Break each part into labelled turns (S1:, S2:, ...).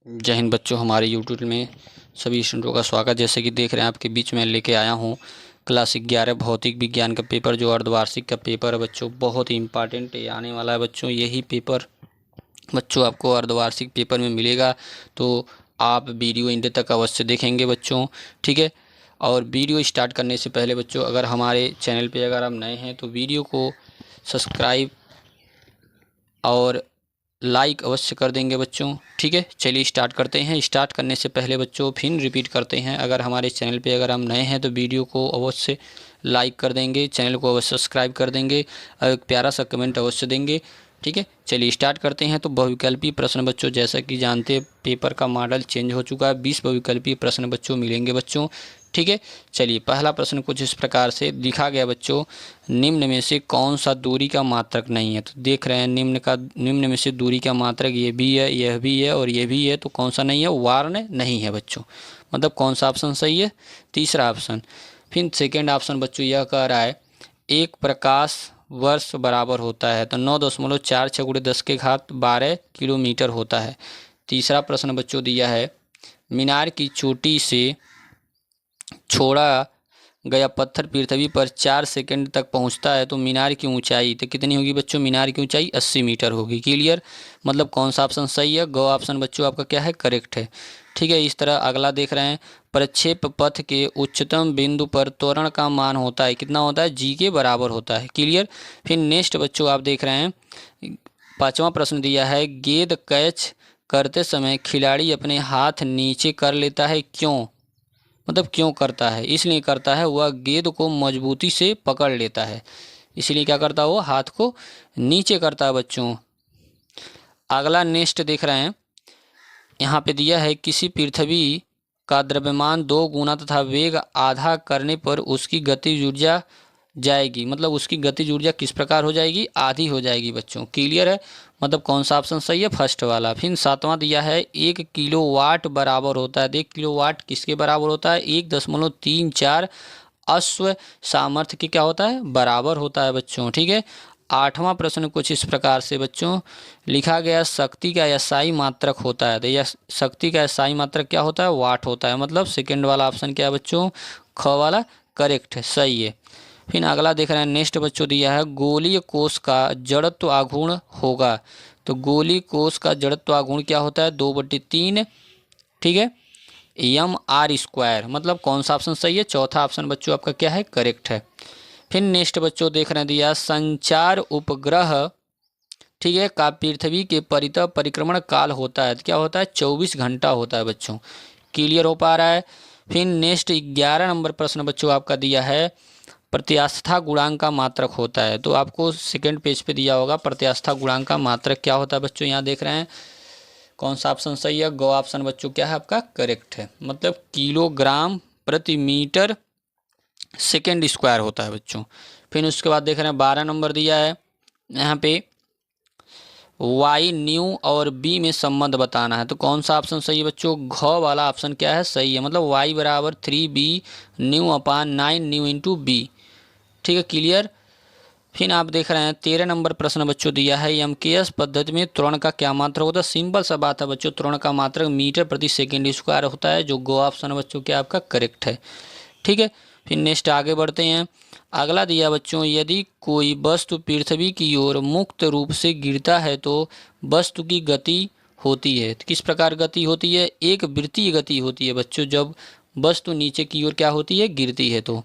S1: जय हिंद बच्चों, हमारे यूट्यूब में सभी स्टूडेंटों का स्वागत। जैसे कि देख रहे हैं आपके बीच में लेके आया हूँ क्लास 11 भौतिक विज्ञान का पेपर, जो अर्धवार्षिक का पेपर है बच्चों। बहुत ही इंपॉर्टेंट आने वाला है बच्चों। यही पेपर बच्चों आपको अर्धवार्षिक पेपर में मिलेगा, तो आप वीडियो इंड तक अवश्य देखेंगे बच्चों, ठीक है। और वीडियो स्टार्ट करने से पहले बच्चों, अगर हमारे चैनल पे अगर आप नए हैं तो वीडियो को सब्सक्राइब और लाइक अवश्य कर देंगे बच्चों, ठीक है। चलिए स्टार्ट करते हैं। स्टार्ट करने से पहले बच्चों फिर रिपीट करते हैं, अगर हमारे चैनल पे अगर हम नए हैं तो वीडियो को अवश्य लाइक कर देंगे, चैनल को अवश्य सब्सक्राइब कर देंगे और एक प्यारा सा कमेंट अवश्य देंगे, ठीक है। चलिए स्टार्ट करते हैं। तो बहुविकल्पीय प्रश्न बच्चों, जैसा कि जानते हैं पेपर का मॉडल चेंज हो चुका है। 20 बहुविकल्पीय प्रश्न बच्चों मिलेंगे बच्चों, ठीक है। चलिए पहला प्रश्न कुछ इस प्रकार से लिखा गया बच्चों, निम्न में से कौन सा दूरी का मात्रक नहीं है। तो देख रहे हैं निम्न में से दूरी का मात्रक ये भी है, यह भी है और ये भी है, तो कौन सा नहीं है? वार्ण नहीं है बच्चों। मतलब कौन सा ऑप्शन सही है? तीसरा ऑप्शन। फिर सेकेंड ऑप्शन बच्चों यह कह रहा है एक प्रकाश वर्ष बराबर होता है, तो 9.4 × 10⁻12 किलोमीटर होता है। तीसरा प्रश्न बच्चों दिया है मीनार की चोटी से छोड़ा गया पत्थर पृथ्वी पर 4 सेकंड तक पहुंचता है, तो मीनार की ऊंचाई तो कितनी होगी बच्चों? मीनार की ऊंचाई 80 मीटर होगी। क्लियर? मतलब कौन सा ऑप्शन सही है? ग ऑप्शन बच्चों आपका क्या है? करेक्ट है, ठीक है। इस तरह अगला देख रहे हैं, प्रक्षेप पथ के उच्चतम बिंदु पर त्वरण का मान होता है, कितना होता है? g के बराबर होता है। क्लियर? फिर नेक्स्ट बच्चों आप देख रहे हैं, पांचवा प्रश्न दिया है गेंद कैच करते समय खिलाड़ी अपने हाथ नीचे कर लेता है, क्यों? मतलब क्यों करता है? इसलिए करता है वह गेंद को मजबूती से पकड़ लेता है, इसलिए क्या करता है? वो हाथ को नीचे करता है बच्चों। अगला नेक्स्ट देख रहे हैं, यहाँ पे दिया है किसी पृथ्वी का द्रव्यमान 2 गुना तथा वेग आधा करने पर उसकी गतिज ऊर्जा जाएगी। मतलब उसकी गतिज ऊर्जा किस प्रकार हो जाएगी? आधी हो जाएगी बच्चों। क्लियर है? मतलब कौन सा ऑप्शन सही है? फर्स्ट वाला। फिर सातवां दिया है 1 किलोवाट बराबर होता है। 1 किलोवाट किसके बराबर होता है? 1.34 अश्व सामर्थ्य के क्या होता है? बराबर होता है बच्चों, ठीक है। आठवां प्रश्न कुछ इस प्रकार से बच्चों लिखा गया, शक्ति का एसआई मात्रक होता है, तो यह शक्ति का एसआई मात्रक क्या होता है? वाट होता है। मतलब सेकेंड वाला ऑप्शन क्या है बच्चों? ख वाला करेक्ट है, सही है। फिर अगला देख रहे हैं, नेक्स्ट बच्चों दिया है गोलीय कोष का जड़त्व आघूर्ण होगा, तो गोलीय कोष का जड़त्व आघूर्ण क्या होता है? 2/3, ठीक है, mr²। मतलब कौन सा ऑप्शन सही है? चौथा ऑप्शन बच्चों आपका क्या है? करेक्ट है। फिर नेक्स्ट बच्चों देख रहे हैं, दिया संचार उपग्रह, ठीक है, का पृथ्वी के परितः परिक्रमण काल होता है, तो क्या होता है? 24 घंटा होता है बच्चों। क्लियर हो पा रहा है? फिर नेक्स्ट 11 नंबर प्रश्न बच्चों आपका दिया है प्रत्यास्था गुणांक का मात्रक होता है, तो आपको सेकेंड पेज पे दिया होगा प्रत्यास्था गुणांक का मात्रक क्या होता है बच्चों। यहाँ देख रहे हैं कौन सा ऑप्शन सही है? ग ऑप्शन बच्चों क्या है आपका? करेक्ट है। मतलब किलोग्राम प्रति मीटर सेकेंड स्क्वायर होता है बच्चों। फिर उसके बाद देख रहे हैं 12 नंबर दिया है, यहाँ पे y न्यू और b में संबंध बताना है, तो कौन सा ऑप्शन सही है बच्चों? घ वाला ऑप्शन क्या है? सही है। मतलब y बराबर 3b न्यू/9 न्यू इंटू बी, ठीक है। क्लियर? फिर आप देख रहे हैं 13 नंबर प्रश्न बच्चों दिया है एमकेएस पद्धति में त्वरण का क्या मात्रक होता है? सिंपल सा बात है बच्चों, त्वरण का मात्रक मीटर प्रति सेकेंड स्क्वायर होता है, जो गो ऑप्शन बच्चों क्या आपका? करेक्ट है, ठीक है। फिर नेक्स्ट आगे बढ़ते हैं। अगला दिया बच्चों, यदि कोई वस्तु पृथ्वी की ओर मुक्त रूप से गिरता है तो वस्तु की गति होती है, तो किस प्रकार गति होती है? एक वृत्तीय गति होती है बच्चों, जब वस्तु नीचे की ओर क्या होती है? गिरती है तो।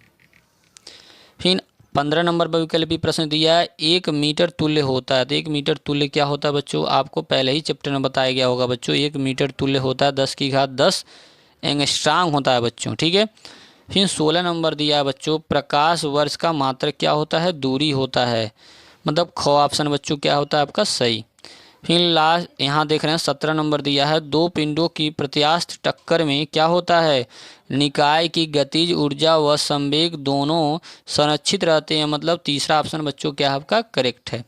S1: फिर 15 नंबर पर विकल्पी प्रश्न दिया है 1 मीटर तुल्य होता है, तो 1 मीटर तुल्य क्या होता है बच्चों? आपको पहले ही चैप्टर में बताया गया होगा बच्चों। 1 मीटर तुल्य होता है 10⁻10 एंगस्ट्रॉम होता है बच्चों, ठीक है। फिर 16 नंबर दिया है बच्चों, प्रकाश वर्ष का मात्रक क्या होता है? दूरी होता है। मतलब ख ऑप्शन बच्चों क्या होता है आपका? सही। फिर लास्ट यहाँ देख रहे हैं 17 नंबर दिया है, दो पिंडों की प्रत्यास्थ टक्कर में क्या होता है? निकाय की गतिज ऊर्जा व संवेग दोनों संरक्षित रहते हैं। मतलब तीसरा ऑप्शन बच्चों क्या है आपका? करेक्ट है।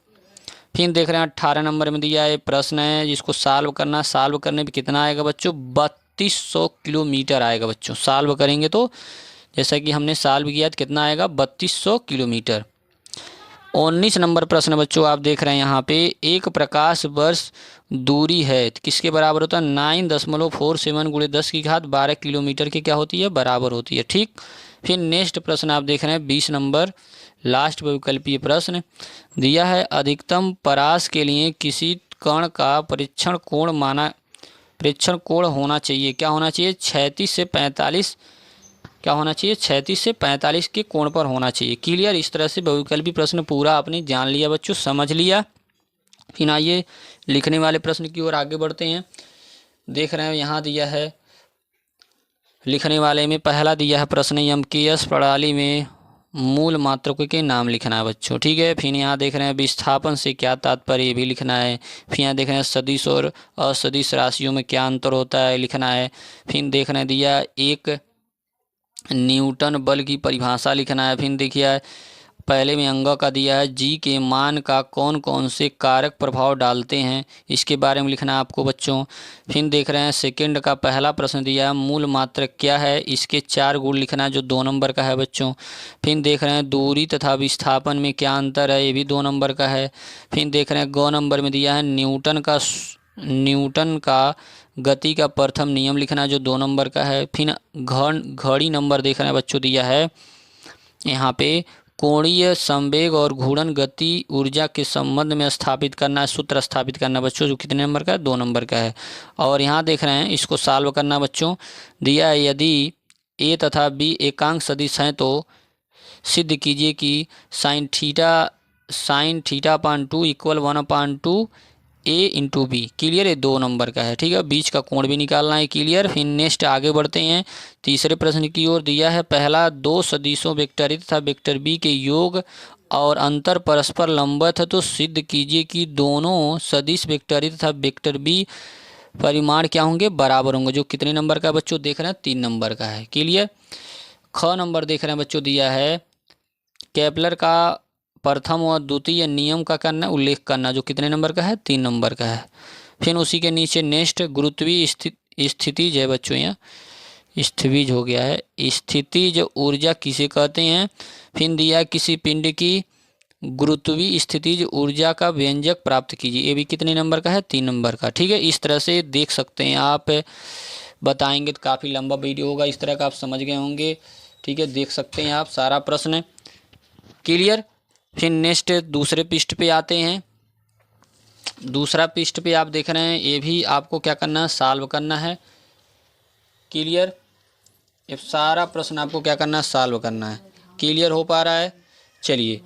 S1: फिर देख रहे हैं 18 नंबर में दिया है प्रश्न है, जिसको सॉल्व करना। सॉल्व करने पे कितना आएगा बच्चों? 3200 किलोमीटर आएगा बच्चों। सॉल्व करेंगे तो जैसा कि हमने सॉल्व किया तो कितना आएगा? 3200 किलोमीटर। 19 नंबर प्रश्न बच्चों आप देख रहे हैं यहाँ पे, एक प्रकाश वर्ष दूरी है किसके बराबर होता है? 9.47 गुणे 10 की घात 12 किलोमीटर के क्या होती है? बराबर होती है। ठीक, फिर नेक्स्ट प्रश्न आप देख रहे हैं 20 नंबर, लास्ट विकल्पीय प्रश्न दिया है, अधिकतम परास के लिए किसी कण का परीक्षण कोण होना चाहिए, क्या होना चाहिए? 36 से 45, क्या होना चाहिए? 36 से 45 के कोण पर होना चाहिए। क्लियर? इस तरह से बहुविकल्पी प्रश्न पूरा आपने जान लिया बच्चों, समझ लिया। फिर आइए लिखने वाले प्रश्न की ओर आगे बढ़ते हैं। देख रहे हैं यहाँ दिया है लिखने वाले में पहला दिया है प्रश्न, एमकेएस प्रणाली में मूल मात्रकों के नाम लिखना है बच्चों। ठीक है, फिर यहाँ देख रहे हैं विस्थापन से क्या तात्पर्य, ये भी लिखना है। फिर यहाँ देख रहे हैं सदिश और असदिश राशियों में क्या अंतर होता है, लिखना है। फिर देख रहे हैं दिया एक न्यूटन बल की परिभाषा लिखना है। फिर देखिए पहले में अंग का दिया है, जी के मान का कौन कौन से कारक प्रभाव डालते हैं, इसके बारे में लिखना है आपको बच्चों। फिर देख रहे हैं सेकंड का पहला प्रश्न दिया है, मूल मात्रक क्या है, इसके 4 गुण लिखना है जो 2 नंबर का है बच्चों। फिर देख रहे हैं दूरी तथा विस्थापन में क्या अंतर है, ये भी 2 नंबर का है। फिर देख रहे हैं ग नंबर में दिया है न्यूटन का गति का प्रथम नियम लिखना जो 2 नंबर का है। फिर घड़ी नंबर देख रहे हैं बच्चों दिया है यहाँ पे, कोणीय संवेग और घूर्णन गति ऊर्जा के संबंध में स्थापित करना, सूत्र स्थापित करना बच्चों, जो कितने नंबर का है? 2 नंबर का है। और यहाँ देख रहे हैं इसको सॉल्व करना बच्चों, दिया है यदि ए तथा बी एकांक सदिश हैं तो सिद्ध कीजिए कि साइन थीटा अपान 2 इक्वल 1/2 ए इंटू बी। क्लियर है? 2 नंबर का है। ठीक है, बीच का कोण भी निकालना है। क्लियर? फिर नेक्स्ट आगे बढ़ते हैं तीसरे प्रश्न की ओर। दिया है पहला, 2 सदिशों वेक्टर ए तथा वेक्टर बी के योग और अंतर परस्पर लंबवत है तो सिद्ध कीजिए कि दोनों सदिश वेक्टर ए तथा वेक्टर बी परिमाण क्या होंगे? बराबर होंगे। जो कितने नंबर का बच्चों देख रहे हैं? 3 नंबर का है। क्लियर? ख नंबर देख रहे हैं बच्चों दिया है, केपलर का प्रथम और द्वितीय नियम का करना उल्लेख करना, जो कितने नंबर का है? 3 नंबर का है। फिर उसी के नीचे नेक्स्ट गुरुत्वीय स्थितिज है बच्चों, यहाँ स्थितिज हो गया है, स्थितिज ऊर्जा किसे कहते हैं। फिर दिया किसी पिंड की गुरुत्वीय स्थितिज ऊर्जा का व्यंजक प्राप्त कीजिए, ये भी कितने नंबर का है? 3 नंबर का। ठीक है, इस तरह से देख सकते हैं आप, बताएंगे तो काफ़ी लंबा वीडियो होगा, इस तरह का आप समझ गए होंगे। ठीक है, देख सकते हैं आप सारा प्रश्न। क्लियर? फिर नेक्स्ट दूसरे पृष्ठ पे आते हैं। दूसरा पृष्ठ पे आप देख रहे हैं, ये भी आपको क्या करना है? सॉल्व करना है। क्लियर? ये सारा प्रश्न आपको क्या करना है? सॉल्व करना है। क्लियर हो पा रहा है? चलिए